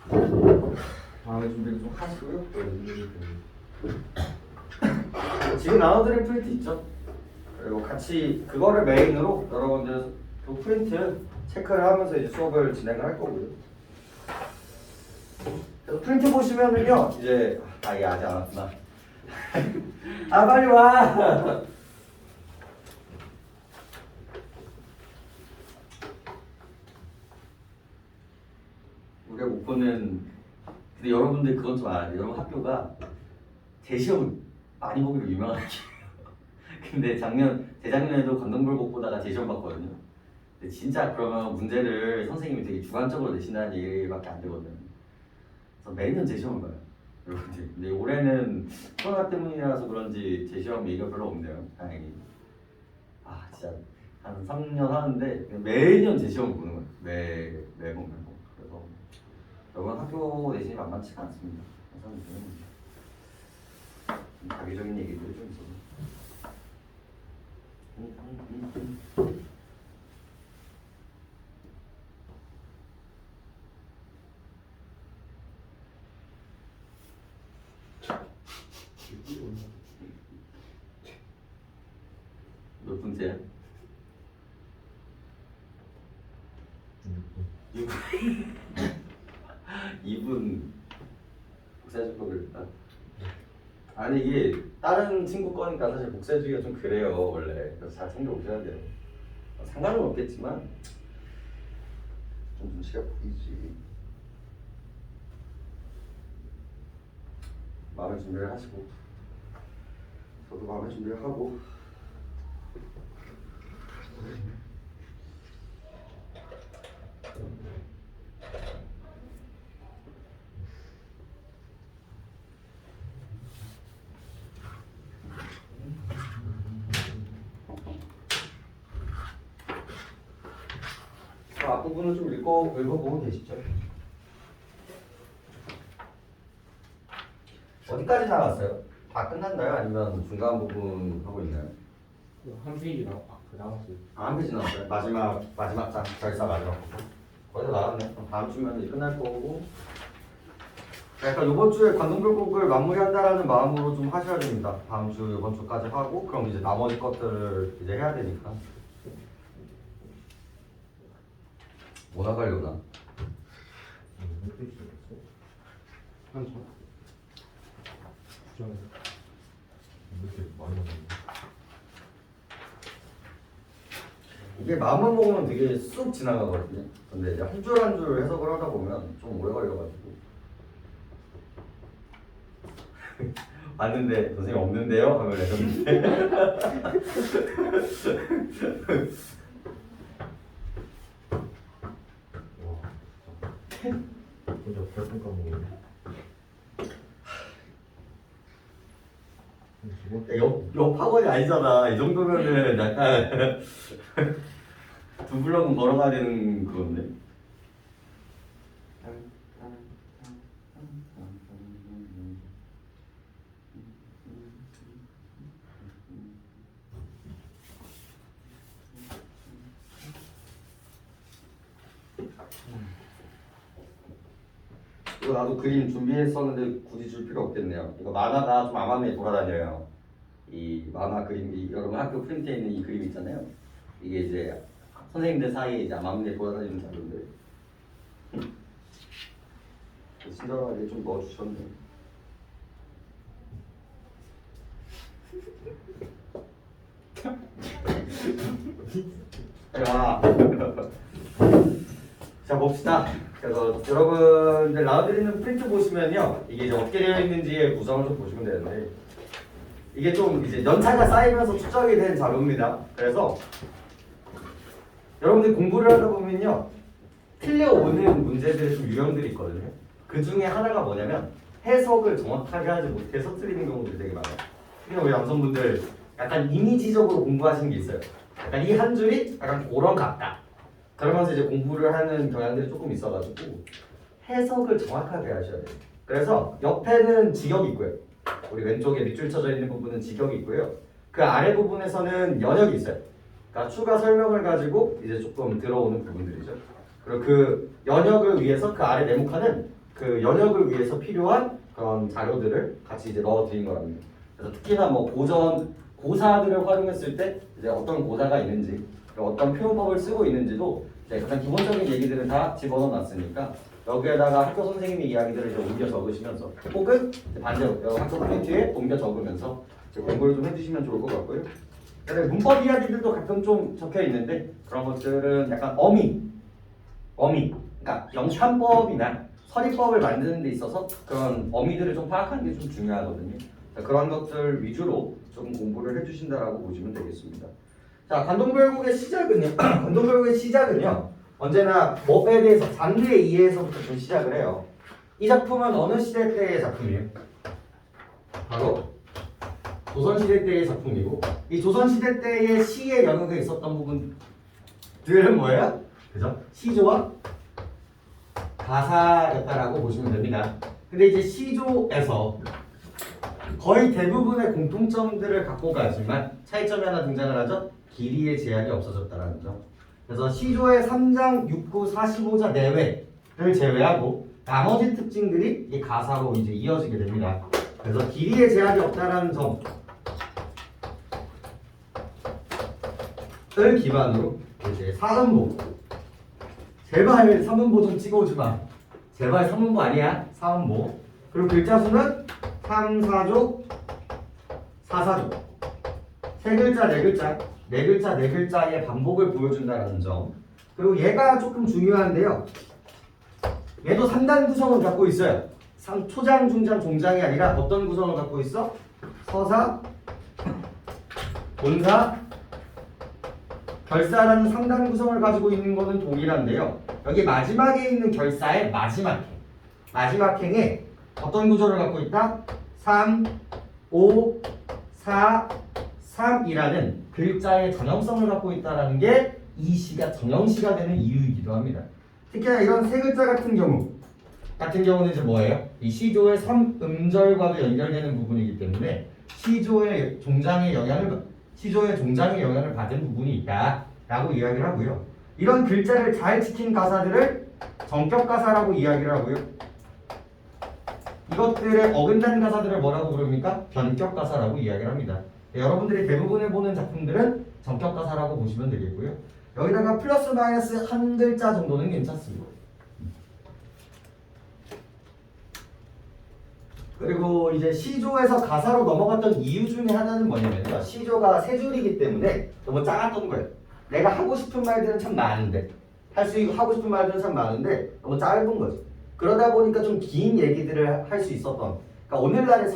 다음에 준비를 좀 하시고요. 지금 나눠드린 프린트 있죠? 그리고 같이 그거를 메인으로 여러분들 그 프린트 체크를 하면서 이제 수업을 진행을 할 거고요. 그래서 프린트 보시면은요, 이제 이게 아직 안 왔구나. 아 빨리 와. 우리가 못 보는. 근데 여러분들 그건 좀 알아야 돼요. 여러분 학교가 재시험 많이 보기로 유명한 학교예요. 근데 재작년에도 관동불복 보다가 재시험 봤거든요. 근데 진짜 그러면 문제를 선생님이 되게 주관적으로 내신다는 얘기밖에 안 되거든요. 그래서 매년 재시험을 봐요, 여러분들. 근데 올해는 코로나 때문이라서 그런지 재시험 얘기가 별로 없네요, 다행히. 아 진짜 한 3년 하는데 매년 재시험 보는 거예요. 매번. 그래서 여러분 학교 내신이 만만치가 않습니다. 그래서 좀 자기적인 얘기들이 좀 있어요. 몇 분째야? 6분. 2분 복사해줄 걸. 아니 이게 다른 친구 거니까 사실 복사해주기가 좀 그래요 원래. 그래서 잘 챙겨오셔야 돼요. 상관은 없겠지만 좀 눈치가 보이지. 마음의 준비를 하시고 저도 마음의 준비를 하고. 앞부분을 좀 읽어보면 되시죠? 어디까지 나왔어요? 다 끝났나요? 아니면 중간 부분 하고 있나요? 한 페이지 나왔어요. 한 페이지 나왔어요? 마지막 장, 절사 마지막 부분. 거의 다 나왔네. 그럼 다음 주면 이제 끝날 거고. 약간 이번 주에 관동불곡을 마무리한다라는 마음으로 좀 하셔야 됩니다. 다음 주 이번 주까지 하고 그럼 이제 나머지 것들을 이제 해야 되니까. 뭐 나가려나? 한 점. 점. 이렇게 많이 나오네. 이게 마음만 먹으면 되게 쑥 지나가거든요. 근데 이제 한 줄 한 줄 해석을 하다 보면 좀 오래 걸려가지고. 왔는데 선생님 없는데요? 하면 레전드인데. 진짜 별풍 까먹네. 옆 학원이 아니잖아. 이 정도면은 약간 두 블럭은 걸어가야 되는 그건데. 이거 나도 그림 준비했었는데 굳이 줄 필요 없겠네요. 이거 만화가 좀 암암리에 돌아다녀요. 이 만화 그림, 여러분 학교 프린트에 있는 이 그림 있잖아요. 이게 이제 선생님들 사이에 이제 암암리에 돌아다니는 자료인데 친절하게 좀 넣어주셨네. 야, 자 봅시다. 그래서 여러분들 나와드리는 프린트 보시면요, 이게 이제 어떻게 되어 있는지의 구성을 좀 보시면 되는데, 이게 좀 이제 연차가 쌓이면서 추적이 된 자료입니다. 그래서 여러분들 공부를 하다 보면요, 틀려오는 문제들의 좀 유형들이 있거든요. 그 중에 하나가 뭐냐면 해석을 정확하게 하지 못해서 틀리는 경우들이 되게 많아요. 특히 우리 남성분들 약간 이미지적으로 공부하시는 게 있어요. 약간 이 한 줄이 약간 그런 같다. 그러면서 이제 공부를 하는 경향들이 조금 있어가지고 해석을 정확하게 하셔야 돼요. 그래서 옆에는 직역이 있고요. 우리 왼쪽에 밑줄 쳐져 있는 부분은 직역이 있고요. 그 아래 부분에서는 연역이 있어요. 그러니까 추가 설명을 가지고 이제 조금 들어오는 부분들이죠. 그리고 그 연역을 위해서 그 아래 네모칸은 그 연역을 위해서 필요한 그런 자료들을 같이 이제 넣어드린 거랍니다. 그래서 특히나 뭐 고사들을 활용했을 때 이제 어떤 고사가 있는지 어떤 표현법을 쓰고 있는지도 이제 가장 기본적인 얘기들은 다 집어넣어놨으니까 여기에다가 학교 선생님의 이야기들을 이제 옮겨 적으시면서 혹은 이제 반대로 학교 프린트에 옮겨 적으면서 이제 공부를 좀 해주시면 좋을 것 같고요. 그다음에 문법 이야기들도 가끔 좀 적혀 있는데 그런 것들은 약간 그러니까 영산법이나 서리법을 만드는 데 있어서 그런 어미들을 좀 파악하는 게 좀 중요하거든요. 자, 그런 것들 위주로 조금 공부를 해주신다라고 보시면 되겠습니다. 자, 관동별곡의 시작은요. 관동별곡의 시작은요. 언제나 뭐에 대해서 장르에 의해서부터 좀 시작을 해요. 이 작품은 어느 시대 때의 작품이에요? 바로 조선시대 때의 작품이고 이 조선시대 때의 시의 영역에 있었던 부분들은 뭐예요? 그죠? 시조와 가사였다라고 보시면 됩니다. 근데 이제 시조에서 거의 대부분의 공통점들을 갖고 가지만 차이점이 하나 등장을 하죠. 길이의 제약이 없어졌다라는 점. 그래서 시조의 3장, 6구, 45자 내외를 제외하고 나머지 특징들이 이 가사로 이제 이어지게 됩니다. 그래서 길이의 제약이 없다라는 점을 기반으로 이제 사음보, 제발 3음보 좀 찍어오지 마. 제발 3음보 아니야. 4음보. 그리고 글자 수는 3, 4족, 4, 4족. 세 글자, 네 글자, 네 글자, 네 글자의 반복을 보여준다는 점. 그리고 얘가 조금 중요한데요. 얘도 3단 구성을 갖고 있어요. 초장, 중장, 종장이 아니라 어떤 구성을 갖고 있어? 서사, 본사, 결사라는 3단 구성을 가지고 있는 것은 동일한데요. 여기 마지막에 있는 결사의 마지막 행에 어떤 구조를 갖고 있다? 3, 5, 4, 3이라는 글자의 전형성을 갖고 있다는 게 이 시가 전형시가 되는 이유이기도 합니다. 특히나 이런 세 글자 같은 경우는 이제 뭐예요? 이 시조의 3음절과도 연결되는 부분이기 때문에 시조의 종장의 영향을 받은 부분이 있다라고 이야기를 하고요. 이런 글자를 잘 지킨 가사들을 정격가사라고 이야기를 하고요. 이것들의 어긋난 가사들을 뭐라고 부릅니까? 변격가사라고 이야기를 합니다. 네, 여러분들이 대부분을 보는 작품들은 정격가사라고 보시면 되겠고요. 여기다가 플러스 마이너스 한 글자 정도는 괜찮습니다. 그리고 이제 시조에서 가사로 넘어갔던 이유 중에 하나는 뭐냐면요. 시조가 세 줄이기 때문에 너무 작았던 거예요. 내가 하고 싶은 말들은 참 많은데 하고 싶은 말들은 참 많은데 너무 짧은 거죠. 그러다 보니까 좀 긴 얘기들을 할 수 있었던 그러니까 오늘날의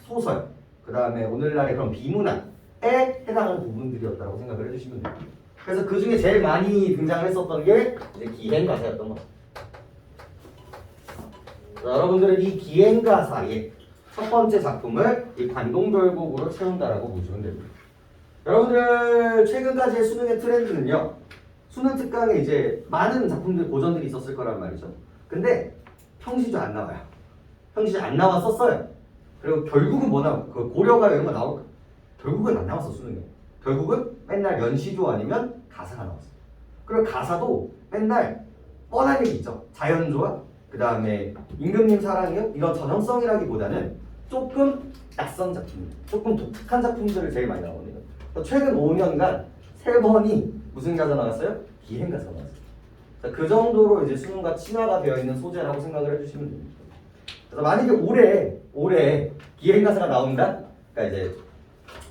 소설 그 다음에 오늘날의 그런 비문학에 해당하는 부분들이었다고 생각을 해주시면 돼요. 그래서 그 중에 제일 많이 등장을 했었던 게 이제 기행가사였던 거죠. 여러분들은 이 기행가사의 첫 번째 작품을 이 관동별곡으로 채운다라고 보시면 됩니다. 여러분들 최근까지의 수능의 트렌드는요. 수능 특강에 이제 많은 작품들 고전들이 있었을 거란 말이죠. 근데 평시조 안 나와요. 평시조 안 나왔었어요. 그리고 결국은 그 고려가 이런 거 나올까? 결국은 안 나왔어 수능에. 결국은 맨날 연시조 아니면 가사가 나왔어. 그리고 가사도 맨날 뻔한 얘기 있죠. 자연조화, 그 다음에 임금님 사랑이요? 이런 전형성이라기보다는 조금 낯선 작품, 조금 독특한 작품들을 제일 많이 나오거든요. 최근 5년간 3번이 무슨 가사 나왔어요? 기행가사 나왔어요. 그 정도로 이제 수능과 친화가 되어 있는 소재라고 생각을 해주시면 됩니다. 그래서 만약에 올해 기행가사가 나온다? 그러니까 이제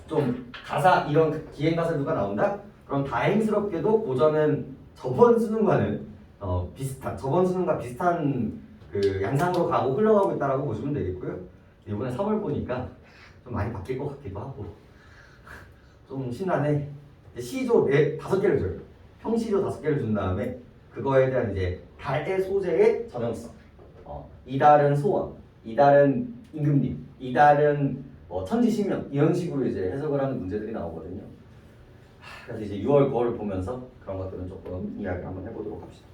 좀 가사 이런 기행가사류가 나온다? 그럼 다행스럽게도 고전은 저번 수능과 비슷한 그 양상으로 흘러가고 있다라고 보시면 되겠고요. 이번에 3월 보니까 좀 많이 바뀔 것 같기도 하고 좀 신나네. 시조 5개를 줘요. 평시조 5개를 준 다음에 그거에 대한 이제 달의 소재의 전형성. 이달은 소원, 이달은 임금님, 이달은 천지신명 이런 식으로 이제 해석을 하는 문제들이 나오거든요. 그래서 이제 6월 9월을 보면서 그런 것들은 조금 이야기 한번 해보도록 합시다.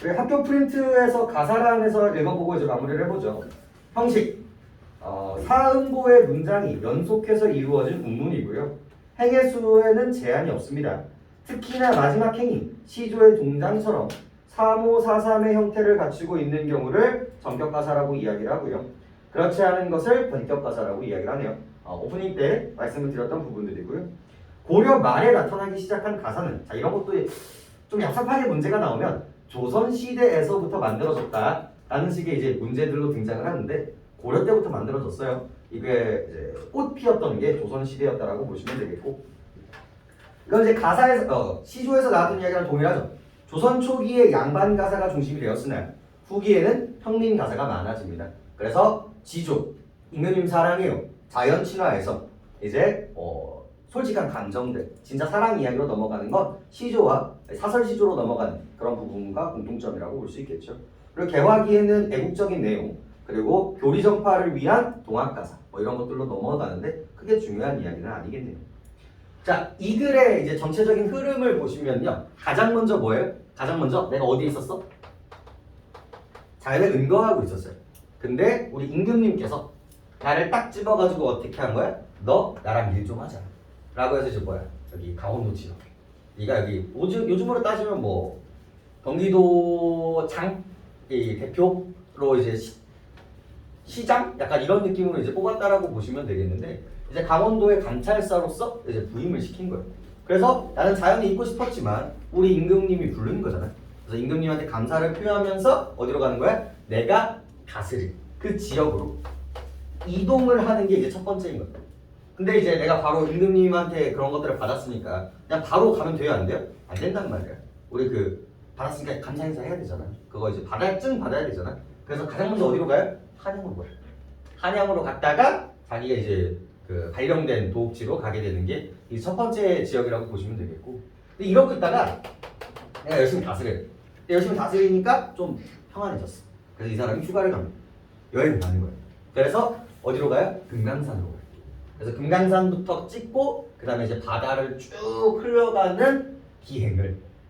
그리고 학교 프린트에서 가사란에서 읽어보고 이제 마무리를 해보죠. 형식 사음보의 문장이 연속해서 이루어진 문문이고요. 행의 수에는 제한이 없습니다. 특히나 마지막 행이 시조의 동장처럼 3543의 형태를 갖추고 있는 경우를 전격가사라고 이야기를 하고요. 그렇지 않은 것을 본격가사라고 이야기를 하네요. 오프닝 때 말씀을 드렸던 부분들이고요. 고려 말에 나타나기 시작한 가사는 자 이런 것도 좀 얍삽하게 문제가 나오면 조선시대에서부터 만들어졌다라는 식의 이제 문제들로 등장을 하는데 고려 때부터 만들어졌어요. 이게 이제 꽃 피었던 게 조선시대였다라고 보시면 되겠고 이건 이제 가사에서 시조에서 나왔던 이야기랑 동일하죠. 조선 초기에 양반 가사가 중심이 되었으나 후기에는 평민 가사가 많아집니다. 그래서 지조, 임금님 사랑해요, 자연 친화에서 이제 솔직한 감정들, 진짜 사랑 이야기로 넘어가는 건 시조와 사설 시조로 넘어가는 그런 부분과 공통점이라고 볼 수 있겠죠. 그리고 개화기에는 애국적인 내용, 그리고 교리 전파를 위한 동학 가사 이런 것들로 넘어가는데 크게 중요한 이야기는 아니겠네요. 자, 이 글의 이제 전체적인 흐름을 보시면요, 가장 먼저 뭐예요? 가장 먼저 내가 어디에 있었어? 자연에 은거하고 있었어요. 근데 우리 임금님께서 나를 딱 집어가지고 어떻게 한 거야? 너 나랑 일 좀 하자 라고 해서 이제 뭐야? 여기 강원도 지역, 네가 여기 요즘으로 따지면 뭐 경기도 이 대표로 이제 시장? 약간 이런 느낌으로 이제 뽑았다라고 보시면 되겠는데 이제 강원도의 감찰사로서 이제 부임을 시킨 거예요. 그래서 나는 자연에 있고 싶었지만 우리 임금님이 부르는 거잖아. 그래서 임금님한테 감사를 표하면서 어디로 가는 거야? 내가 다스릴 그 지역으로 이동을 하는 게 이제 첫 번째인 거예요. 근데 이제 내가 바로 임금님한테 그런 것들을 받았으니까 그냥 바로 가면 돼요, 안 돼요? 안 된단 말이야. 우리 받았으니까 감사 인사 해야 되잖아. 그거 이제 받아야 되잖아. 그래서 가장 먼저 어디로 가요? 한양으로 가요. 한양으로 갔다가 자기가 이제 발령된 도읍지로 가게 되는 게 이 첫 번째 지역이라고 보시면 되겠고. 근데 이러고 있다가 내가 열심히 다스려요. 근데 열심히 다스리니까 좀 평안해졌어. 그래서 이 사람이 휴가를 갑니다. 여행을 가는 거예요. 그래서 어디로 가요? 금강산으로 가요. 그래서 금강산부터 찍고 그 다음에 이제 바다를 쭉 흘러가는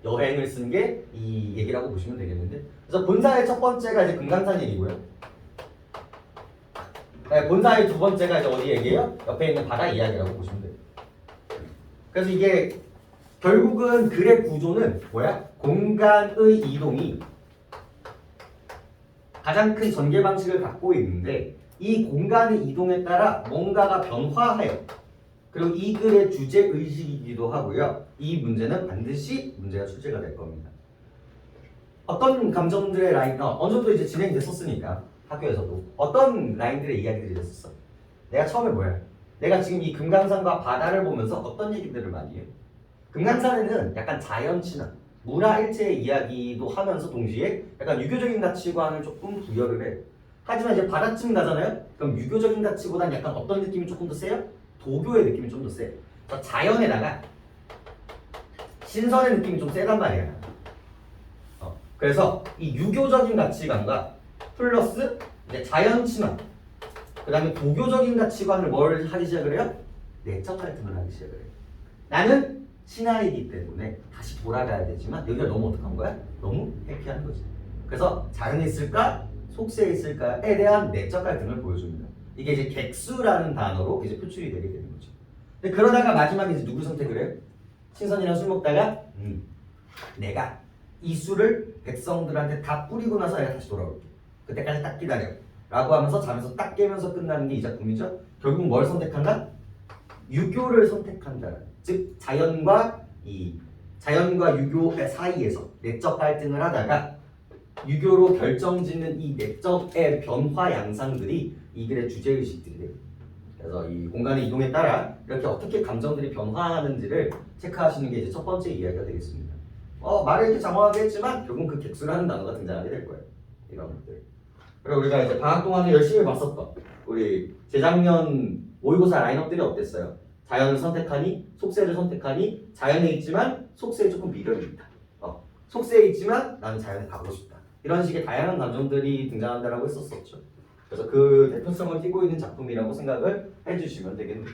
여행을 쓴 게 이 얘기라고 보시면 되겠는데, 그래서 본사의 첫 번째가 이제 금강산 얘기고요. 네, 본사의 두 번째가 이제 어디 얘기예요? 옆에 있는 바다 이야기라고 보시면 돼요. 그래서 이게 결국은 글의 구조는 뭐야? 공간의 이동이 가장 큰 전개 방식을 갖고 있는데 이 공간의 이동에 따라 뭔가가 변화해요. 그리고 이 글의 주제 의식이기도 하고요. 이 문제는 반드시 문제가 출제가 될 겁니다. 어떤 감정들의 라인, 어느 정도 이제 진행됐었으니까 학교에서도 어떤 라인들의 이야기들이 됐었어. 내가 처음에 뭐야? 내가 지금 이 금강산과 바다를 보면서 어떤 얘기들을 많이 해요? 금강산에는 약간 자연 친화, 문화일체의 이야기도 하면서 동시에 약간 유교적인 가치관을 조금 부여를 해요. 하지만 이제 바다쯤 가잖아요? 그럼 유교적인 가치보다는 약간 어떤 느낌이 조금 더 세요? 도교의 느낌이 좀 더 세요. 자연에다가 신선의 느낌이 좀 세단 말이야. 그래서 이 유교적인 가치관과 플러스 이제 자연 친화, 그 다음에 도교적인 가치관을 뭘 하기 시작을 해요? 내적 갈등을 하기 시작을 해요. 나는 신하이기 때문에 다시 돌아가야 되지만 여기가 너무 어떡한 거야? 너무 해피한 거지. 그래서 자연에 있을까? 속세에 있을까에 대한 내적 갈등을 보여줍니다. 이게 이제 객수라는 단어로 이제 표출이 되게 되는 거죠. 근데 그러다가 마지막에 이제 누구 선택을 해요? 신선이랑 술 먹다가 내가 이 술을 백성들한테 다 뿌리고 나서 내가 다시 돌아올게. 그때까지 딱 기다려. 라고 하면서 잠에서 딱 깨면서 끝나는 게 이 작품이죠. 결국 뭘 선택한다? 유교를 선택한다. 즉 자연과 유교 사이에서 내적 갈등을 하다가 유교로 결정짓는 이 내적의 변화 양상들이 이 글의 주제의식들이에요. 그래서 이 공간의 이동에 따라 이렇게 어떻게 감정들이 변화하는지를 체크하시는 게 이제 첫 번째 이야기가 되겠습니다. 말을 이렇게 장황하게 했지만 결국 그 객수라는 단어가 등장하게 될 거예요. 이런 것들. 그리고 우리가 이제 방학 동안에 열심히 봤었던 우리 재작년 모의고사 라인업들이 어땠어요? 자연을 선택하니, 속세를 선택하니, 자연에 있지만 속세에 조금 미련이 있다. 속세에 있지만 나는 자연에 가고 싶다. 이런 식의 다양한 감정들이 등장한다라고 했었었죠. 그래서 그 대표성을 띠고 있는 작품이라고 생각을 해주시면 되겠네요.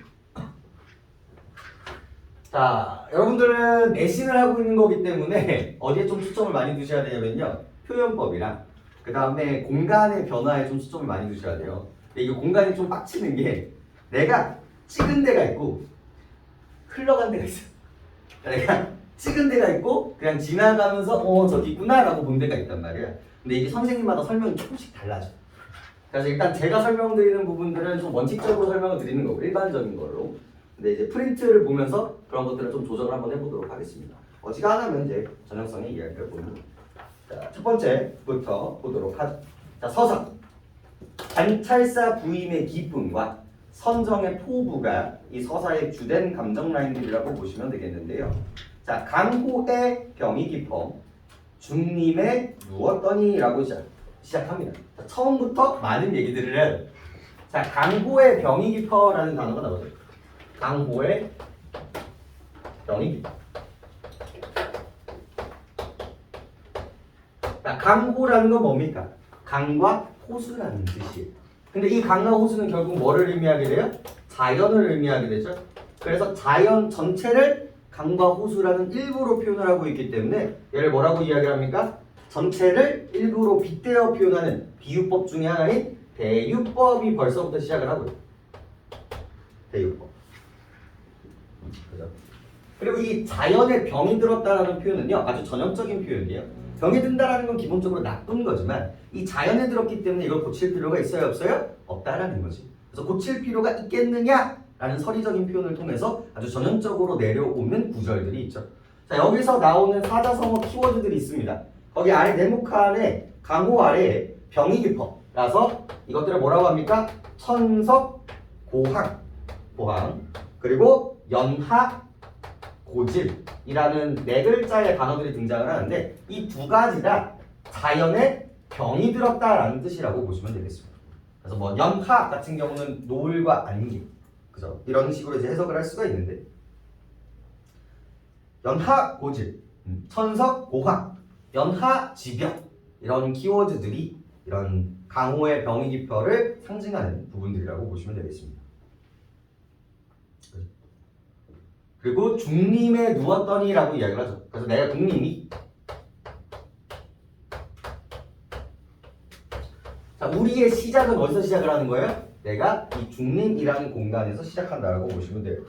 자, 여러분들은 내신을 하고 있는 거기 때문에 어디에 좀 초점을 많이 두셔야 되냐면요, 표현법이랑 그 다음에 공간의 변화에 좀 초점을 많이 두셔야 돼요. 근데 이게 공간이 좀 빡치는 게 내가 찍은 데가 있고 흘러간 데가 있어요. 내가 찍은 데가 있고 그냥 지나가면서 저기 있구나라고 본 데가 있단 말이야. 근데 이게 선생님마다 설명이 조금씩 달라져. 그래서 일단 제가 설명드리는 부분들은 좀 원칙적으로 설명을 드리는 거고 일반적인 걸로. 근데 이제 프린트를 보면서 그런 것들을 좀 조정을 한번 해보도록 하겠습니다. 어지간하면 이제 전형성의 이야기를 보는. 자, 첫 번째부터 보도록 하죠. 자, 서사. 관찰사 부임의 기쁨과 선정의 포부가 이 서사의 주된 감정 라인들이라고 보시면 되겠는데요. 자, 강호의 병이 깊어 중림에 누웠더니라고 시작합니다. 자, 처음부터 많은 얘기들을 해야 돼. 자, 강호의 병이 깊어라는 단어가 나오죠. 강호의 병이 깊어. 자, 강호라는 건 뭡니까? 강과 호수라는 뜻이에요. 근데 이 강과 호수는 결국 뭐를 의미하게 돼요? 자연을 의미하게 되죠. 그래서 자연 전체를 강과 호수라는 일부로 표현을 하고 있기 때문에 얘를 뭐라고 이야기합니까? 전체를 일부로 빗대어 표현하는 비유법 중에 하나인 대유법이 벌써부터 시작을 하고요. 대유법. 그죠? 그리고 이 자연에 병이 들었다라는 표현은요, 아주 전형적인 표현이에요. 병이 든다라는 건 기본적으로 나쁜 거지만 이 자연에 들었기 때문에 이걸 고칠 필요가 있어요, 없어요? 없다라는 거지. 그래서 고칠 필요가 있겠느냐라는 서리적인 표현을 통해서 아주 전형적으로 내려오는 구절들이 있죠. 자, 여기서 나오는 사자성어 키워드들이 있습니다. 거기 아래 네모 칸에 강호 아래에 병이 깊어라서 이것들을 뭐라고 합니까? 천석, 고항, 그리고 연하, 고질이라는 네 글자의 단어들이 등장을 하는데 이 두 가지가 자연에 병이 들었다라는 뜻이라고 보시면 되겠습니다. 그래서 뭐 연하 같은 경우는 노을과 안개, 그죠? 이런 식으로 이제 해석을 할 수가 있는데 연하, 고질, 천석, 고황, 연하, 지병 이런 키워드들이 이런 강호의 병이 깊어를 상징하는 부분들이라고 보시면 되겠습니다. 그리고 중림에 누웠더니라고 이야기를 하죠. 그래서 내가 중림이 자, 우리의 시작은 어디서 시작을 하는 거예요? 내가 이 중림이라는 공간에서 시작한다라고 보시면 돼요.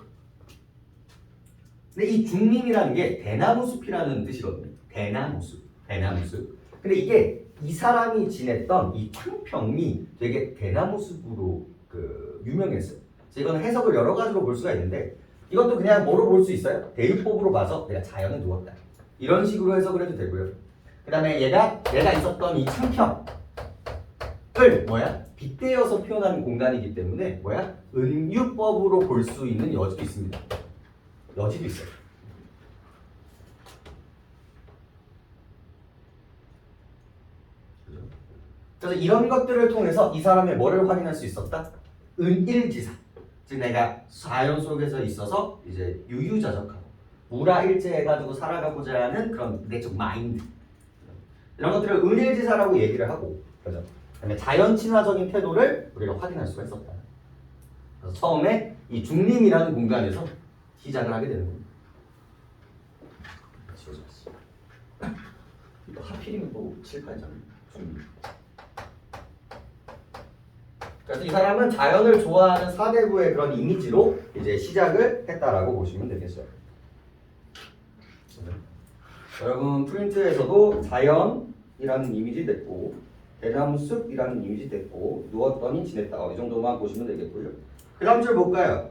근데 이 중림이라는 게 대나무 숲이라는 뜻이거든요. 대나무 숲. 근데 이게 이 사람이 지냈던 이 창평이 되게 대나무 숲으로 유명했어요. 그래서 이거는 해석을 여러 가지로 볼 수가 있는데 이것도 그냥 뭐로 볼 수 있어요? 대유법으로 봐서 내가 자연에 누웠다. 이런 식으로 해석을 해도 되고요. 그 다음에 내가 있었던 이 창평을 빗대어서 표현하는 공간이기 때문에 은유법으로 볼 수 있는 여지도 있습니다. 여지도 있어요. 그래서 이런 것들을 통해서 이 사람의 뭐를 확인할 수 있었다? 은일지사. 즉 내가 자연 속에서 있어서 이제 유유자적하고 무라일제해가지고 살아가고자 하는 그런 내적 마인드 이런 것들을 은일지사라고 얘기를 하고 그죠? 그다음에 자연 친화적인 태도를 우리가 확인할 수가 있었다. 그래서 처음에 이 중림이라는 공간에서 시작을 하게 되는 겁니다. 또 하필이면 또 7, 8장 중림. 그래서 이 사람은 자연을 좋아하는 사대부의 그런 이미지로 이제 시작을 했다라고 보시면 되겠어요. 여러분 프린트에서도 자연이라는 이미지 됐고 대나무 숲이라는 이미지 됐고 누웠더니 지냈다. 이 정도만 보시면 되겠고요. 그 다음 줄 볼까요?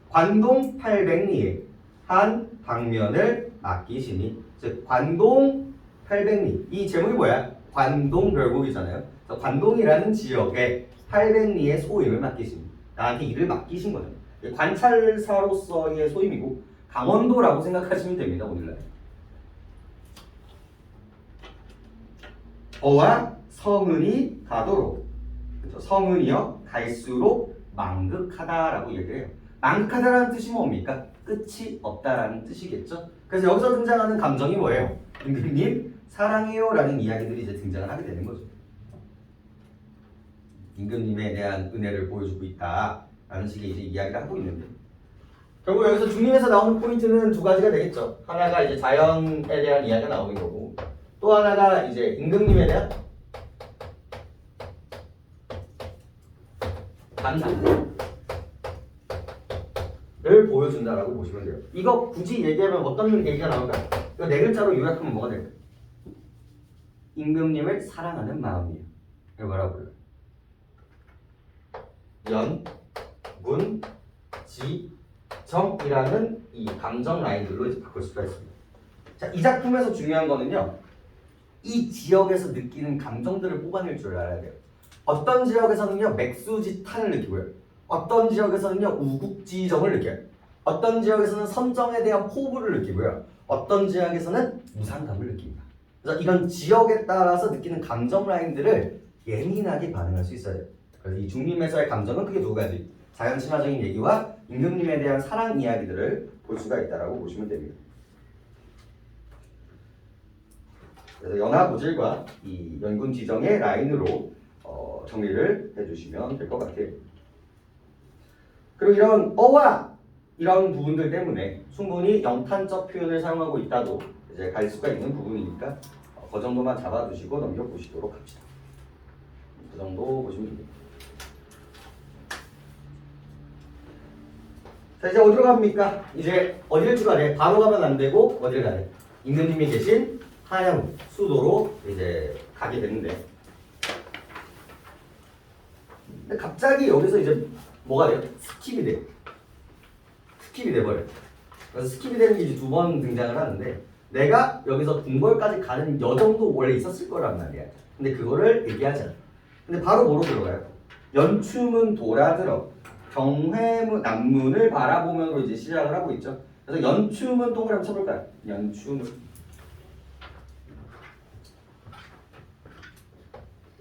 관동 800리에 한 방면을 맡기시니 즉 관동 800리 이 제목이 뭐야? 관동 별곡이잖아요. 그래서 관동이라는 지역에 800리의 소임을 맡기십니다. 나한테 일을 맡기신 거죠. 관찰사로서의 소임이고 강원도라고 생각하시면 됩니다. 오늘날. 어와 성은이 가도록 그렇죠? 성은이여 갈수록 망극하다라고 얘기를 해요. 망극하다라는 뜻이 뭡니까? 끝이 없다라는 뜻이겠죠. 그래서 여기서 등장하는 감정이 뭐예요? 임금님 사랑해요라는 이야기들이 이제 등장을 하게 되는 거죠. 임금님에 대한 은혜를 보여주고 있다라는 식의 이제 이야기를 하고 있는데 결국 여기서 중림에서 나오는 포인트는 두 가지가 되겠죠. 하나가 이제 자연에 대한 이야기가 나오는 거고 또 하나가 이제 임금님에 대한 감사. 보여준다라고 보시면 돼요. 이거 굳이 얘기하면 어떤 얘기가 나올까? 이거 네 글자로 요약하면 뭐가 될까? 임금님을 사랑하는 마음이에요. 이거 뭐라고 그래요? 연, 군, 지, 정이라는 이 감정 라인들로 이제 바꿀 수가 있습니다. 자, 이 작품에서 중요한 거는요. 이 지역에서 느끼는 감정들을 뽑아낼 줄 알아야 돼요. 어떤 지역에서는요 맥수지탄을 느끼고요. 어떤 지역에서는요 우국지정을 느껴요. 어떤 지역에서는 선정에 대한 포부를 느끼고요. 어떤 지역에서는 무상감을 느낍니다. 그래서 이런 지역에 따라서 느끼는 감정 라인들을 예민하게 반응할 수 있어야 돼요. 그래서 이 중림에서의 감정은 크게 두 가지. 자연 친화적인 얘기와 임금님에 대한 사랑 이야기들을 볼 수가 있다라고 보시면 됩니다. 그래서 연화고질과 이 연군 지정의 라인으로 정리를 해주시면 될 것 같아요. 그리고 이런 어와 이런 부분들 때문에 충분히 영탄적 표현을 사용하고 있다도 이제 갈 수가 있는 부분이니까 그 정도만 잡아두시고 넘겨보시도록 합시다. 그 정도 보시면 됩니다. 자, 이제 어디로 갑니까? 이제 어디를 출발해? 바로 가면 안 되고 어디를 가야 돼? 임금님이 계신 한양 수도로 이제 가게 되는데, 근데 갑자기 여기서 이제 뭐가 돼요? 스킵이 돼요. 스킵이 돼버려요. 그래서 스킵이 되는 게 이제 두 번 등장을 하는데, 내가 여기서 궁궐까지 가는 여정도 원래 있었을 거란 말이야. 근데 그거를 얘기하지 않아. 근데 바로 뭐로 들어가요? 연춤은 돌아들어 경회문 남문을 바라보면서 이제 시작을 하고 있죠. 그래서 연춤은 동그라미 쳐볼까요? 연춤은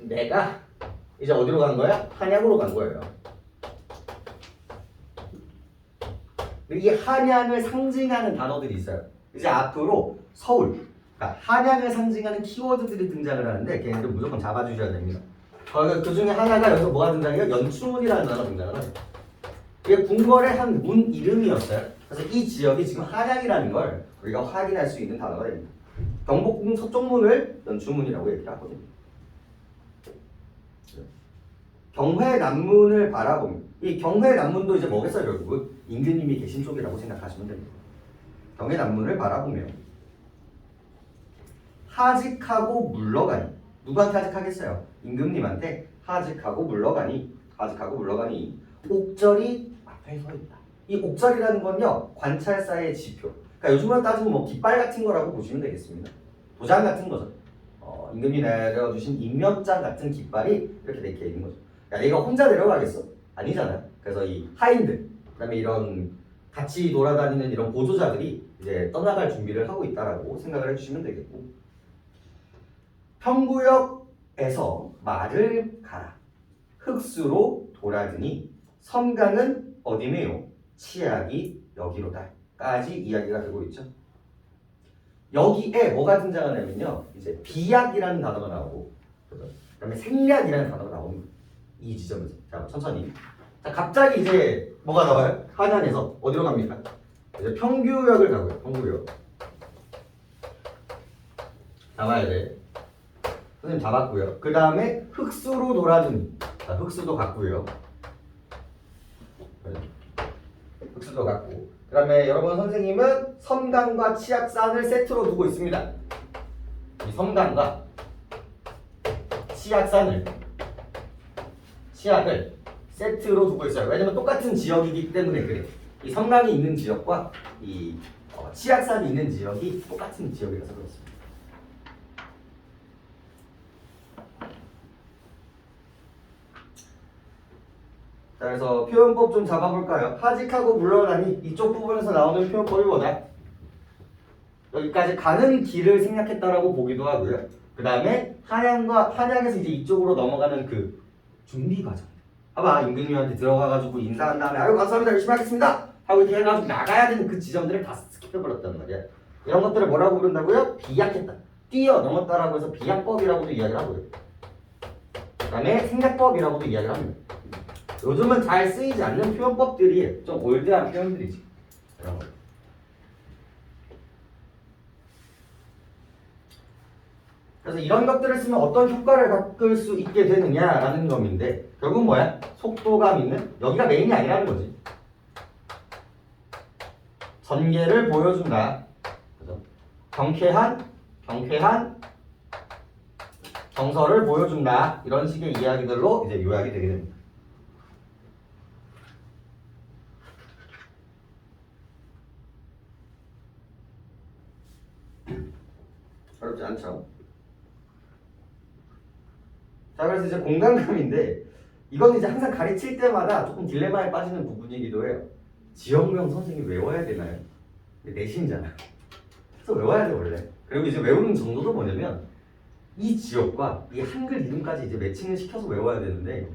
내가 이제 어디로 간 거야? 한양으로 간 거예요. 이 한양을 상징하는 단어들이 있어요. 이제 앞으로 서울, 그러니까 한양을 상징하는 키워드들이 등장을 하는데 걔네들 무조건 잡아주셔야 됩니다. 그 중에 하나가 여기서 뭐가 등장해요? 연춘이라는 단어가 등장을 해요. 이게 궁궐의 한 문 이름이었어요. 그래서 이 지역이 지금 한양이라는 걸 우리가 확인할 수 있는 단어가 됩니다. 경복궁 서쪽 문을 연춘문이라고 얘기를 하거든요. 경회 남문을 바라보면, 이 경회 남문도 이제 뭐겠어요? 결국은 임금님이 계신 쪽이라고 생각하시면 됩니다. 경회 남문을 바라보며 하직하고 물러가니, 누구한테 하직하겠어요? 임금님한테 하직하고 물러가니 옥절이 앞에 서 있다. 이 옥절이라는 건요 관찰사의 지표. 그러니까 요즘으로 따지면 뭐 깃발 같은 거라고 보시면 되겠습니다. 도장 같은 거죠. 임금이 내려주신 임명장 같은 깃발이 이렇게 내게 있는 거죠. 야, 얘가 혼자 내려가겠어? 아니잖아요. 그래서 이 하인들, 그다음에 이런 같이 돌아다니는 이런 보조자들이 이제 떠나갈 준비를 하고 있다라고 생각을 해주시면 되겠고, 평구역에서 말을 가라. 흑수로 돌아드니 섬강은 어디매요? 치약이 여기로다까지 이야기가 되고 있죠. 여기에 뭐가 등장하냐면요, 이제 비약이라는 단어가 나오고, 그다음에 생략이라는 단어가 나옵니다. 이 지점에서. 자, 천천히. 자, 갑자기 이제 뭐가 나와요? 한양에서 어디로 갑니까? 이제 평규역을 가고요. 평규역. 잡아야 돼. 선생님 잡았고요. 그 다음에 흑수로 돌아드니. 자, 흑수도 갔고요. 흑수도 갔고. 그 다음에 여러분 선생님은 섬강과 치악산을 세트로 두고 있습니다. 이 섬강과 치악을 세트로 두고 있어요. 왜냐면 똑같은 지역이기 때문에 그래요. 이 섬강이 있는 지역과 이 치악산이 있는 지역이 똑같은 지역이라서 그렇습니다. 자, 그래서 표현법 좀 잡아볼까요? 하직하고 물러가니 이쪽 부분에서 나오는 표현법이 뭐다? 여기까지 가는 길을 생략했다라고 보기도 하고요. 그 다음에 한양에서 이제 이쪽으로 넘어가는 그 준비 과정. 봐봐, 임금님한테 들어가가지고 인사한 다음에 아유 감사합니다 열심히 하겠습니다 하고 이렇게 해가지고 나가야 되는 그 지점들을 다 스킵해버렸단 말이야. 이런 것들을 뭐라고 부른다고요? 비약했다. 뛰어넘었다라고 해서 비약법이라고도 이야기를 하고요. 그 다음에 생략법이라고도 이야기를 합니다. 요즘은 잘 쓰이지 않는 표현법들이 좀 올드한 표현들이지. 이런 거. 그래서 이런 것들을 쓰면 어떤 효과를 바꿀 수 있게 되느냐라는 점인데, 결국 뭐야? 속도감 있는, 여기가 메인이 아니라는 거지. 전개를 보여준다. 그죠? 경쾌한 정서를 보여준다. 이런 식의 이야기들로 이제 요약이 되게 됩니다. 어렵지 않죠? 자, 그래서 이제 공간감인데 이건 이제 항상 가르칠 때마다 조금 딜레마에 빠지는 부분이기도 해요. 지역명 선생님이 외워야 되나요? 내신이잖아. 그래서 외워야 돼 원래. 그리고 이제 외우는 정도도 뭐냐면 이 지역과 이 한글 이름까지 이제 매칭을 시켜서 외워야 되는데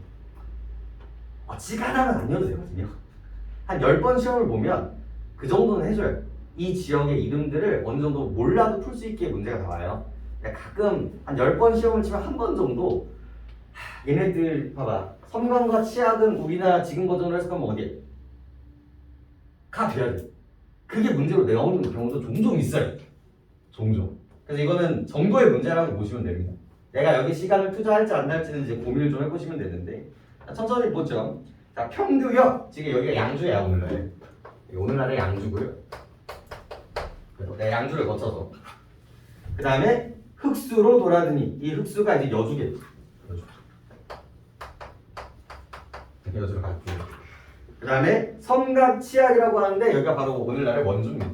지가다는 안 외워도 되거든요. 한 10번 시험을 보면 그 정도는 해줘요. 이 지역의 이름들을 어느 정도 몰라도 풀 수 있게 문제가 나와요. 가끔 한 10번 시험을 치면 한 번 정도 얘네들 봐봐. 섬광과 치약은 우리나라 지금 버전으로 해석하면 어디에? 가 돼야 돼. 그게 문제로 나오는 경우도 종종 있어요. 종종. 그래서 이거는 정도의 문제라고 보시면 됩니다. 내가 여기 시간을 투자할지 안 할지는 이제 고민을 좀 해보시면 되는데 천천히 보죠. 자, 평교역. 지금 여기가 양주야 오늘날. 오늘날의 양주고요. 그래서 내가 양주를 거쳐서 그 다음에 흑수로 돌아드니 이 흑수가 이제 여주겠지. 여주로 갈게요. 그 다음에 섬각치약이라고 하는데 여기가 바로 오늘날의 원주입니다.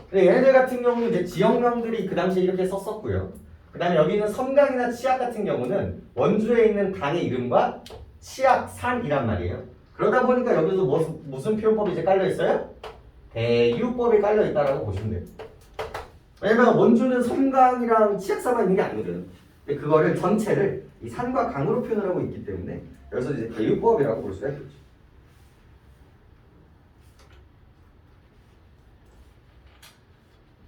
근데 얘네들 같은 경우는 이제 지역명들이 그 당시에 이렇게 썼었고요. 그 다음에 여기는 섬각이나 치약 같은 경우는 원주에 있는 강의 이름과 치약산이란 말이에요. 그러다 보니까 여기서 무슨 표현법이 이제 깔려 있어요? 대유법이 깔려 있다라고 보시면 돼요. 왜냐면 원주는 섬강이랑 치약산만 있는 게 아니거든. 근데 그거를 전체를 이 산과 강으로 표현을 하고 있기 때문에 여기서 이제 대유법이라고 볼 수가 있겠죠.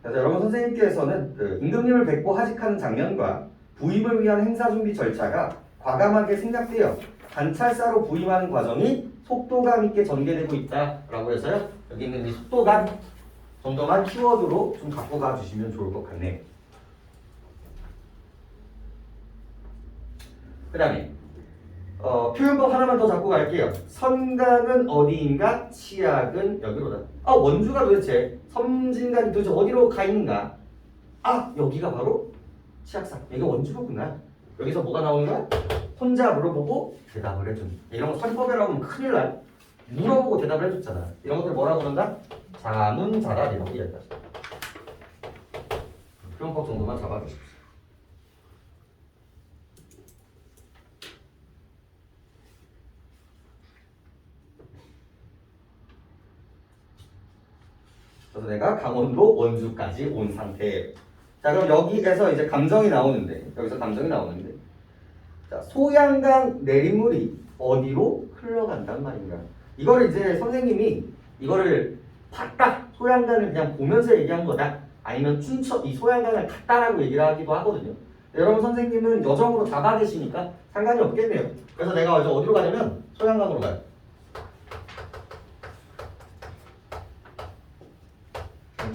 그래서 여러분 선생님께서는 그 임금님을 뵙고 하직하는 장면과 부임을 위한 행사 준비 절차가 과감하게 생략되어 관찰사로 부임하는 과정이 속도감 있게 전개되고 있다라고 해서요. 여기 있는 이 속도감 정도만 키워드로 좀 갖고 가주시면 좋을 것 같네요. 그 다음에 표현법 하나만 더 잡고 갈게요. 섬강은 어디인가? 치약은 여기로다. 원주가 도대체 섬진강이 도대체 어디로 가 있는가? 여기가 바로 치약산. 여기가 원주로구나. 여기서 뭐가 나오는 거야? 혼자 물어보고 대답을 해준. 이런 거 선법이라고 하면 큰일 나요. 물어보고 대답을 해줬잖아. 이런 것들 뭐라고 그런다? 자문자답 이라고 이야기하죠. 표현법 정도만 잡아주십시오. 그래서 내가 강원도 원주까지 온 상태예요. 자, 그럼 여기에서 이제 감정이 나오는데, 자, 소양강 내림물이 어디로 흘러간단 말인가? 이거를 이제 선생님이 이거를 봤다, 소양강을 그냥 보면서 얘기한 거다, 아니면 춘천 이 소양강을 갔다라고 얘기를 하기도 하거든요. 여러분 선생님은 여정으로 다 받으시니까 상관이 없겠네요. 그래서 내가 어디로 가냐면 소양강으로 가요.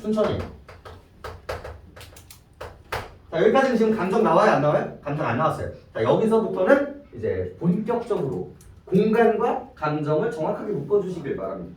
춘천이에요. 자, 여기까지는 지금 감정 나와요, 안 나와요? 감정 안 나왔어요. 자, 여기서부터는 이제 본격적으로 공간과 감정을 정확하게 묶어주시길 바랍니다.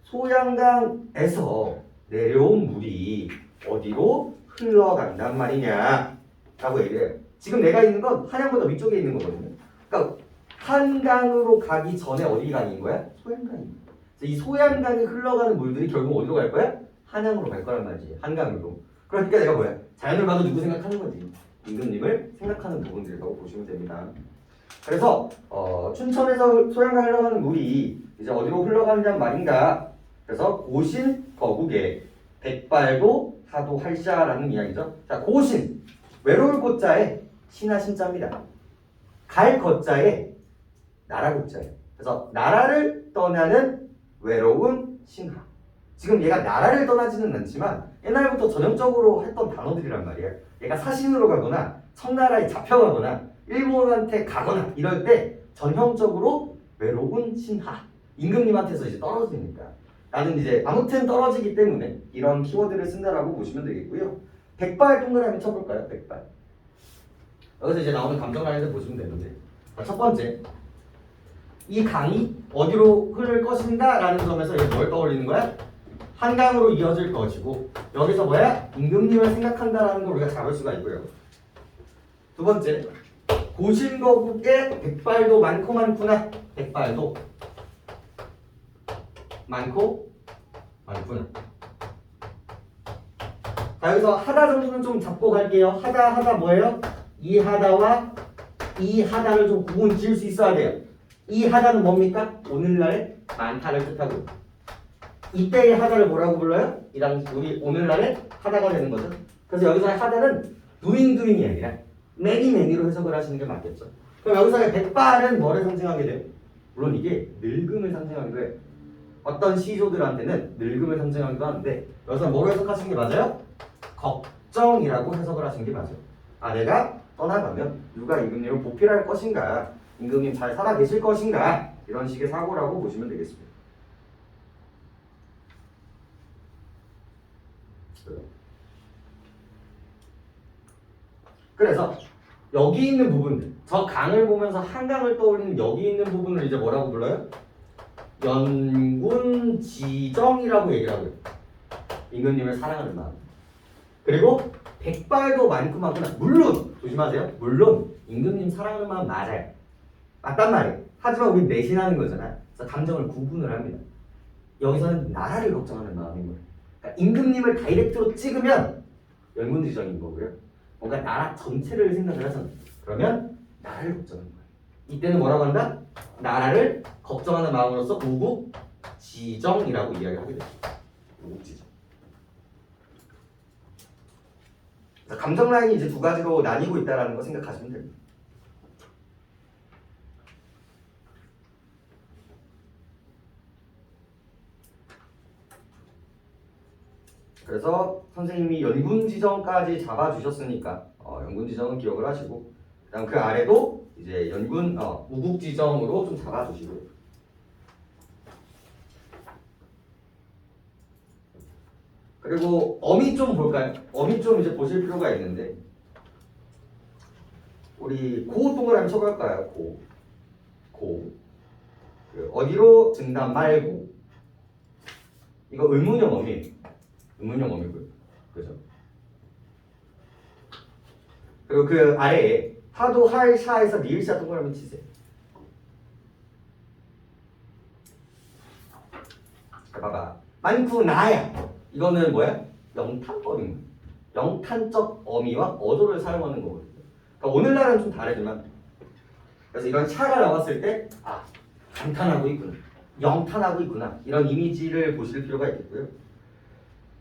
소양강에서 내려온 물이 어디로 흘러간단 말이냐 라고 얘기해요. 지금 내가 있는 건 한양보다 위쪽에 있는 거거든요. 그러니까 한강으로 가기 전에 어디 강인 거야? 소양강입니다. 이 소양강이 흘러가는 물들이 결국 어디로 갈 거야? 한양으로 갈 거란 말이지. 한강으로. 그러니까 내가 뭐야? 자연을 봐도 누구 생각하는 거지? 임금님을 생각하는 부분들이라고 보시면 됩니다. 그래서 춘천에서 소양강 흘러가는 물이 이제 어디로 흘러가느냐 말인가? 그래서 고신 거국에 백발도 하도 할샤라는 이야기죠. 자, 고신 외로울 고자에 신하 신자입니다. 갈 거자에 나라 고자예요. 그래서 나라를 떠나는 외로운 신하. 지금 얘가 나라를 떠나지는 않지만 옛날부터 전형적으로 했던 단어들이란 말이에요. 얘가 사신으로 가거나 청나라에 잡혀가거나 일본한테 가거나 이럴 때 전형적으로 외로운 신하. 임금님한테서 이제 떨어지니까. 나는 이제 아무튼 떨어지기 때문에 이런 키워드를 쓴다라고 보시면 되겠고요. 백발 동그라미 쳐볼까요? 백발. 여기서 이제 나오는 감정 라인을 보시면 되는데, 첫 번째, 이 강이 어디로 흐를 것인가 라는 점에서 이제 뭘 떠올리는 거야? 한강으로 이어질 것이고 여기서 뭐야? 임금님을 생각한다라는 걸 우리가 잡을 수가 있고요. 두 번째, 고실거국에 백발도 많고 많구나. 백발도 많고 많구나. 자, 여기서 하다 정도는 좀 잡고 갈게요. 하다 뭐예요? 이 하다와 이 하다를 좀 구분 지을 수 있어야 돼요. 이 하다는 뭡니까? 오늘날의 많다를 뜻하고 이때의 하다를 뭐라고 불러요? 우리 오늘날의 하다가 되는 거죠. 그래서 여기서의 하다는 doing이 아니라 many로 해석을 하시는 게 맞겠죠. 그럼 여기서의 백발은 뭐를 상징하게 돼요? 물론 이게 늙음을 상징하기도 해요. 어떤 시조들한테는 늙음을 상징하기도 하는데 여기서 뭐로 해석하시는 게 맞아요? 걱정이라고 해석을 하시는 게 맞아요. 아내가 떠나가면 누가 임금님을 보필할 것인가, 임금님 잘 살아 계실 것인가, 이런 식의 사고라고 보시면 되겠습니다. 그래서 여기 있는 부분들, 저 강을 보면서 한강을 떠올리는 여기 있는 부분을 이제 뭐라고 불러요? 연군지정이라고 얘기를 하고요. 임금님을 사랑하는 마음. 그리고 백발도 많고 많구나. 물론 조심하세요. 물론 임금님 사랑하는 마음 맞아요. 맞단 말이에요. 하지만 우리 내신하는 거잖아. 그래서 감정을 구분을 합니다. 여기서는 나라를 걱정하는 마음인 거예요. 그러니까 임금님을 다이렉트로 찍으면 연군지정인 거고요. 뭔가 나라 전체를 생각을 해서 그러면 나라를 걱정하는 거예요. 이때는 뭐라고 한다? 나라를 걱정하는 마음으로서 우국지정이라고 이야기를 하게 됩니다. 우국지정. 감정 라인이 이제 두 가지로 나뉘고 있다는 거 생각하시면 됩니다. 그래서 선생님이 연군지정까지 잡아주셨으니까 연군지정은 기억을 하시고 그다음 그 아래도 이제 우국지정으로 좀 잡아주시고요. 그리고 어미 좀 볼까요? 어미 좀 이제 보실 필요가 있는데 우리 고 동그라미 쳐볼까요? 고. 어디로 증단 말고 이거 의문형 어미예요. 의문형 어미고요. 그죠? 그리고 그 아래에 하도 할 샤에서 리을샤 동그라미 치세요. 봐봐. 많고 나야. 이거는 뭐야? 영탄법인 거예요. 영탄적 어미와 어조를 사용하는 거거든요. 그러니까 오늘날은 좀 다르지만 그래서 이런 샤가 나왔을 때 감탄하고 있구나. 영탄하고 있구나. 이런 이미지를 보실 필요가 있겠고요.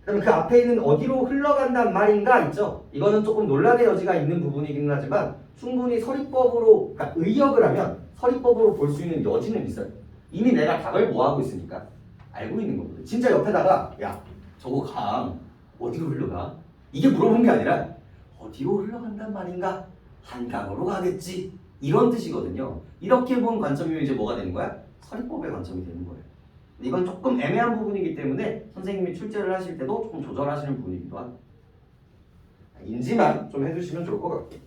그럼 그 앞에 있는 어디로 흘러간단 말인가 있죠? 이거는 조금 논란의 여지가 있는 부분이긴 하지만 충분히 서리법으로, 그러니까 의역을 하면 서리법으로 볼 수 있는 여지는 있어요. 이미 내가 답을 뭐하고 있으니까 알고 있는 거거든요. 진짜 옆에다가 야 저거 강 어디로 흘러가? 이게 물어본 게 아니라 어디로 흘러간단 말인가? 한강으로 가겠지. 이런 뜻이거든요. 이렇게 본 관점이면 이제 뭐가 되는 거야? 서리법의 관점이 되는 거예요. 이건 조금 애매한 부분이기 때문에 선생님이 출제를 하실 때도 조금 조절하시는 부분이기도 합니다. 인지만 좀 해주시면 좋을 것 같아요.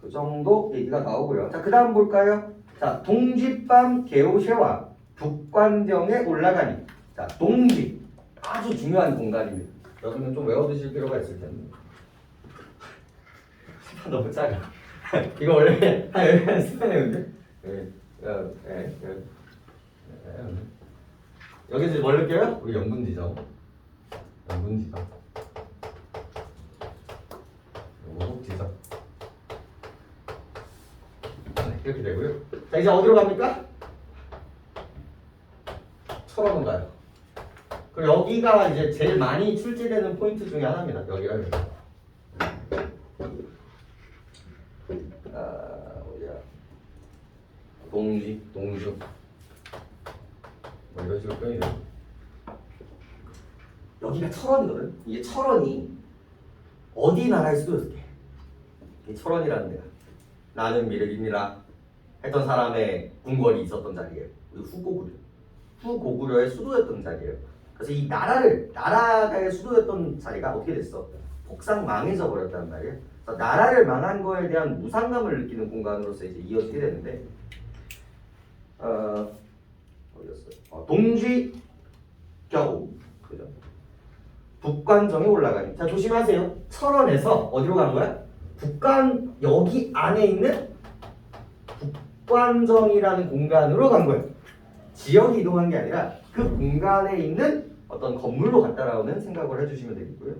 그 정도 얘기가 나오고요. 자, 그 다음 볼까요? 자, 동집밤 개오쉐와 북관경에 올라가니. 자, 동집 아주 중요한 공간입니다. 여러분은 좀 외워두실 필요가 있을 텐데. 스판 너무 작아. 이거 원래 한 스판이었는데. 여기 이제 뭘 넣을게요? 우리 연군지정. 우국지정. 이렇게 되고요. 자, 이제 어디로 갑니까? 철원으로 가요. 그리고 여기가 이제 제일 많이 출제되는 포인트 중에 하나입니다. 여기가 어디야? 동주 뭐 이런 식으로 표현이 돼요. 여기가 철원이거든. 이게 철원이 어디 나라의 수도였을게? 이 철원이라는 데가 나는 미륵입니다 했던 사람의 궁궐이 있었던 자리예요. 우리 후고구려의 수도였던 자리예요. 그래서 이 나라의 수도였던 자리가 어떻게 됐어? 폭삭 망해져 버렸단 말이에요. 나라를 망한 거에 대한 무상감을 느끼는 공간으로서 이제 이어지게 되는데 어디였어요? 동쥐 겨우 그죠? 북관정에 올라가니. 자 조심하세요. 철원에서 어디로 가는 거야? 북관 여기 안에 있는 북관정이라는 공간으로 간 거예요. 지역이 이동한 게 아니라 그 공간에 있는 어떤 건물로 갔다라는 생각을 해주시면 되겠고요.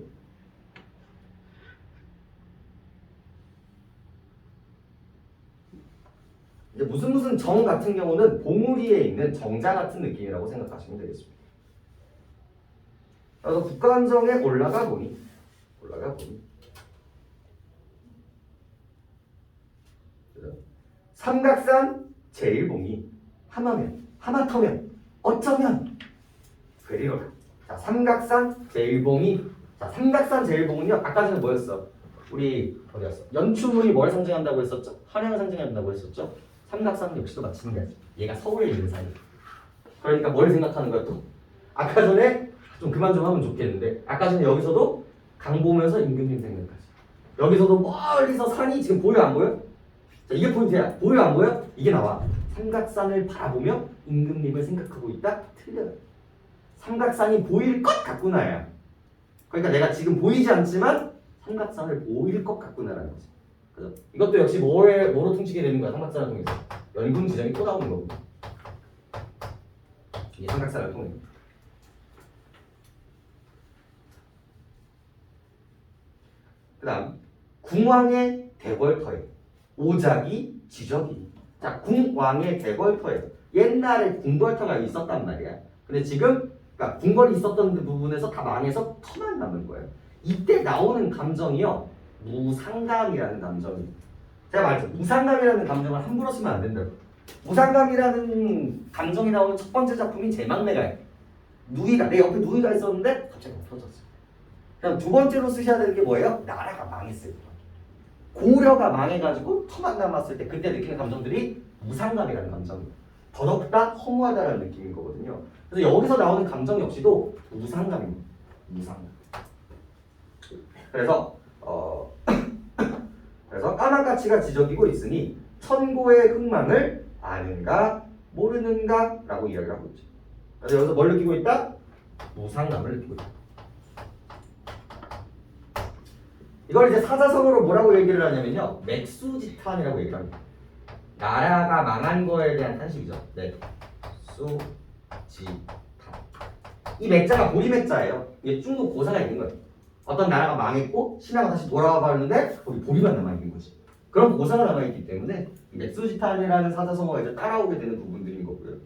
이제 무슨 정 같은 경우는 봉우리에 있는 정자 같은 느낌이라고 생각하시면 되겠습니다. 그래서 북한정에 올라가 보니 삼각산 제일봉이 하마터면 어쩌면 그리로라. 자 삼각산 제일봉이 삼각산 제일봉은요 아까 전에 뭐였어? 우리 어디였어? 연추문이 뭘 상징한다고 했었죠? 한양을 상징한다고 했었죠? 삼각산 역시도 마찬가지. 얘가 서울에 있는 산이. 그러니까 뭘 생각하는 거야 또? 아까 전에 좀 그만 좀 하면 좋겠는데 아까 전에 여기서도 강 보면서 임금님 생각하지. 여기서도 멀리서 산이 지금 보여 안 보여? 자, 이게 포인트야. 보여 안 보여? 이게 나와. 삼각산을 바라보며 임금님을 생각하고 있다? 틀려. 삼각산이 보일 것 같구나야. 그러니까 내가 지금 보이지 않지만 삼각산을 보일 것 같구나라는 거지. 그죠? 이것도 역시 뭐로 퉁치게 되는 거야? 삼각산을 통해서 연금 지정이 또 나오는 거고. 이 삼각산을 통해. 그다음 궁왕의 대궐터에 오작이 지적이. 자 궁왕의 대궐터에 옛날에 궁궐터가 있었단 말이야. 근데 지금 그러니까 궁궐이 있었던 부분에서 다 망해서 터만 남은 거예요. 이때 나오는 감정이요 무상감이라는 감정이. 제가 말했죠. 무상감이라는 감정을 함부로 쓰면 안 된다고. 무상감이라는 감정이 나오는 첫 번째 작품이 제망래가예요. 누이가 내 옆에 누이가 있었는데 갑자기 없어졌어. 그럼 두 번째로 쓰셔야 되는 게 뭐예요? 나라가 망했을 때. 고려가 망해가지고 터만 남았을 때 그때 느끼는 감정들이 무상감이라는 감정이에요. 더럽다, 허무하다라는 느낌인 거거든요. 그래서 여기서 나오는 감정 역시도 무상감입니다. 무상감. 그래서 그래서 까마까치가 지적이고 있으니 천고의 흥망을 아는가 모르는가라고 이야기를 하고 있죠. 그래서 여기서 뭘 느끼고 있다? 무상감을 느끼고 있다. 이걸 이제 사자성어로 뭐라고 얘기를 하냐면요 맥수지탄이라고 얘기를 합니다. 나라가 망한 거에 대한 탄식이죠. 맥수지탄. 이 맥자가 보리맥자예요. 이게 중국 고사가 있는 거예요. 어떤 나라가 망했고 신하가 다시 돌아와 봤는데 거기 보리만 남아있는 거지. 그런 고사가 남아있기 때문에 이 맥수지탄이라는 사자성어가 이제 따라오게 되는 부분들인 거고요.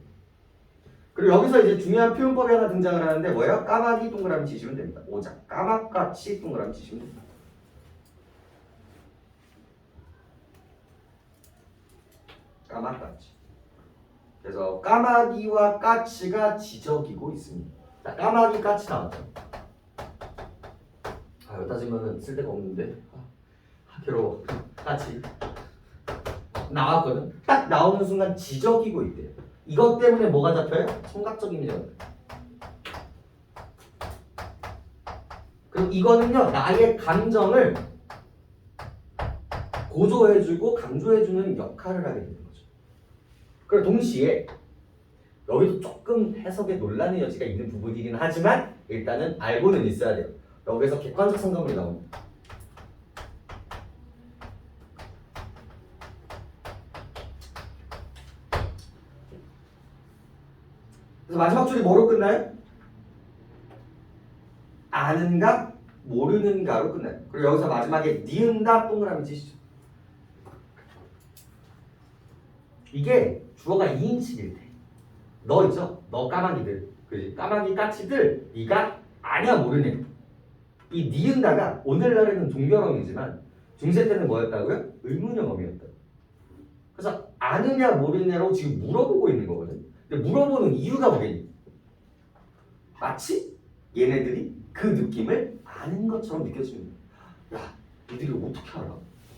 그리고 여기서 이제 중요한 표현법이 하나 등장을 하는데 뭐예요? 까마귀 동그라미 치시면 됩니다. 오작 까마까치 동그라미 치시면 됩니다. 까마까치. 그래서 까마귀와 까치가 지적이고 있습니다. 자, 까마귀 까치 나왔죠. 여기다 따지면은 쓸데가 없는데. 괴로워. 까치 나왔거든. 딱 나오는 순간 지적이고 있대요. 이것 때문에 뭐가 잡혀요? 청각적인 점. 그리고 이거는요 나의 감정을 고조해주고 강조해주는 역할을 하게 되는 거죠. 그리고 동시에 여기도 조금 해석에 논란의 여지가 있는 부분이긴 하지만 일단은 알고는 있어야 돼요. 여기서 객관적 성감물이 나옵니다. 그래서 마지막 줄이 뭐로 끝나요? 아는가 모르는가로 끝나요. 그리고 여기서 마지막에 니은다 동그라미 치시죠. 이게 주어가 2인칭일 때 너 있죠? 너 까마귀들 그지? 까마귀 까치들 네가 아냐 모르네. 이 니은다가 오늘날에는 동결어이지만 중세 때는 뭐였다고요? 의문형어이었다. 그래서 아느냐 모르냐로 지금 물어보고 있는 거거든. 근데 물어보는 이유가 뭐겠니? 마치 얘네들이 그 느낌을 아는 것처럼 느껴지는 거야. 야, 니들이 어떻게 알아?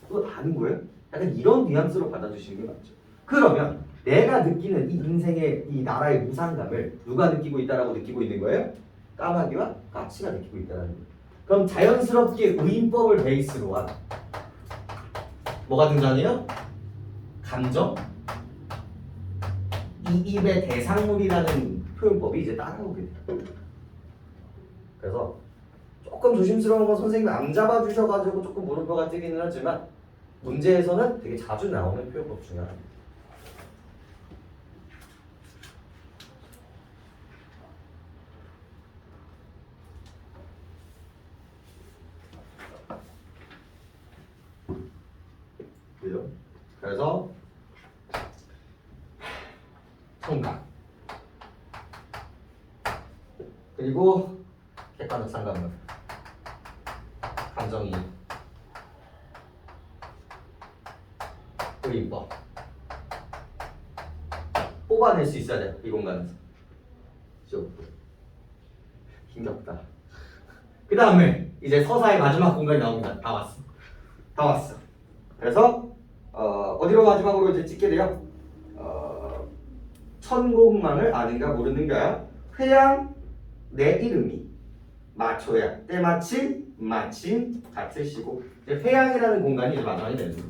그거 아는 거야? 약간 이런 뉘앙스로 받아주시는 게 맞죠. 그러면 내가 느끼는 이 인생의 이 나라의 무상감을 누가 느끼고 있다라고 느끼고 있는 거예요? 까마귀와 까치가 느끼고 있다는 거예요. 그럼 자연스럽게 의인법을 베이스로 한 뭐가 등장해요? 감정, 이입의 대상물이라는 표현법이 이제 따라오게 돼요. 그래서 조금 조심스러운 건 선생님이 안 잡아주셔가지고 조금 물음표가 뜨기는 하지만 문제에서는 되게 자주 나오는 표현법 중에 하나입니다. 그죠? 그래서 청각 그리고 객관적 상관문 감정이 그림법 뽑아낼 수 있어야 돼 이 공간에서. 힘겹다. 그 다음에 이제 서사의 마지막 공간이 나옵니다. 다 왔어. 다 왔어. 그래서 어디로 마지막으로 이제 찍게 돼요? 천공망을 아는가 모르는가. 회양 내 이름이 마초야 때마침 마침 같을 시고. 이제 회양이라는 공간이 이제 마지막이 되는 거예요.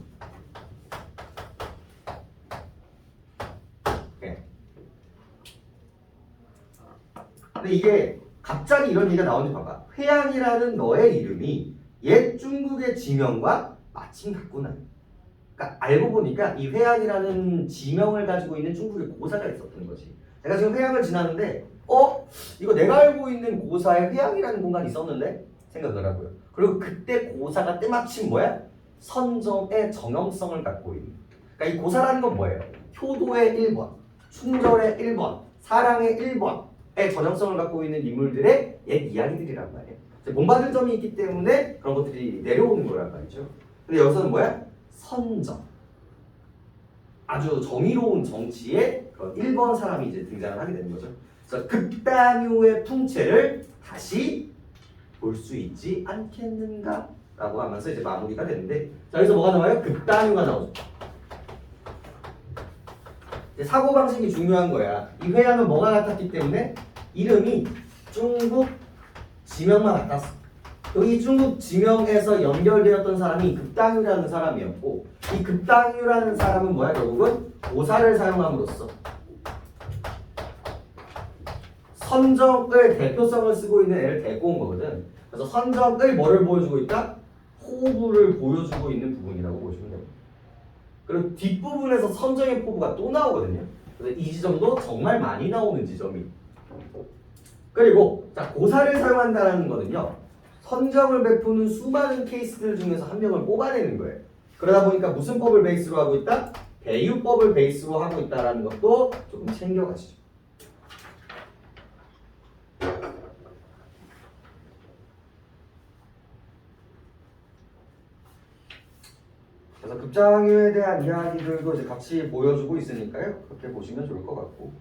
네. 근데 이게 갑자기 이런 얘기가 나오는지 봐봐. 회양이라는 너의 이름이 옛 중국의 지명과 마침 같구나. 그러니까 알고 보니까 이 회양이라는 지명을 가지고 있는 중국의 고사가 있었던 거지. 내가 지금 회양을 지나는데 이거 내가 알고 있는 고사에 회양이라는 공간이 있었는데 생각을 하고요. 그리고 그때 고사가 때마침 뭐야? 선정의 정형성을 갖고 있는. 그러니까 이 고사라는 건 뭐예요? 효도의 1번, 충절의 1번, 사랑의 1번의 전형성을 갖고 있는 인물들의 옛 이야기들이란 말이에요. 본받을 점이 있기 때문에 그런 것들이 내려오는 거란 말이죠. 근데 여기서는 뭐야? 선정. 아주 정의로운 정치의 그런 1번 사람이 이제 등장을 하게 되는 거죠. 그래서 극단유의 풍채를 다시 볼 수 있지 않겠는가? 라고 하면서 이제 마무리가 되는데, 자, 여기서 뭐가 나와요? 극단유가 나오죠. 사고방식이 중요한 거야. 이 회양은 뭐가 같았기 때문에 이름이 중국 지명만 같았어. 이 중국 지명에서 연결되었던 사람이 극당유라는 사람이었고, 이 극당유라는 사람은 뭐야? 결국은 고사를 사용함으로써 선정의 대표성을 쓰고 있는 애를 데리고 온 거거든. 그래서 선정의 뭐를 보여주고 있다? 포부를 보여주고 있는 부분이라고 보시면 됩니다. 그리고 뒷부분에서 선정의 포부가 또 나오거든요. 그래서 이 지점도 정말 많이 나오는 지점이. 그리고 자, 고사를 사용한다는 거는요, 선정을 베푸는 수많은 케이스들 중에서 한 명을 뽑아내는 거예요. 그러다 보니까 무슨 법을 베이스로 하고 있다? 배유법을 베이스로 하고 있다는 것도 조금 챙겨가시죠. 그래서 급장유에 대한 이야기들도 이제 같이 보여주고 있으니까요. 그렇게 보시면 좋을 것 같고.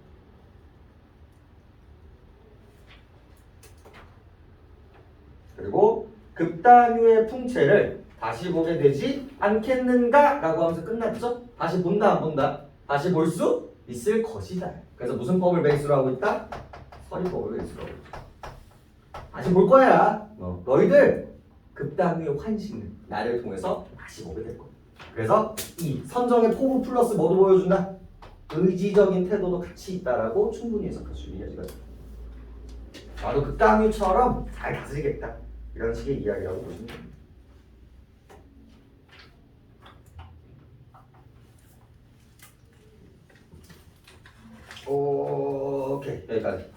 그리고 극단유의 풍채를 다시 보게 되지 않겠는가? 라고 하면서 끝났죠? 다시 본다 안 본다? 다시 볼 수 있을 것이다. 그래서 무슨 법을 베이스로 하고 있다? 서리법을 베이스로 하고 있다. 다시 볼 거야. 너희들 극단유의 환신을 나를 통해서 다시 보게 될 거야. 그래서 이 선정의 포부 플러스 뭐도 보여준다? 의지적인 태도도 같이 있다라고 충분히 해석할 수 있는 여지가 있습니다. 바로 극단유처럼 잘 다스리겠다. 이런 식의 이야기라고 보시면 됩니다. 오케이, 여기까지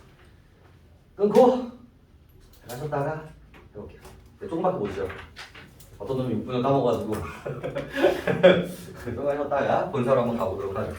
끊고 하셨다가 해볼게요. 조금밖에 못 쉬어. 어떤 놈이 6분을 까먹어가지고 조금 하셨다가 본사로 한번 가보도록 하죠.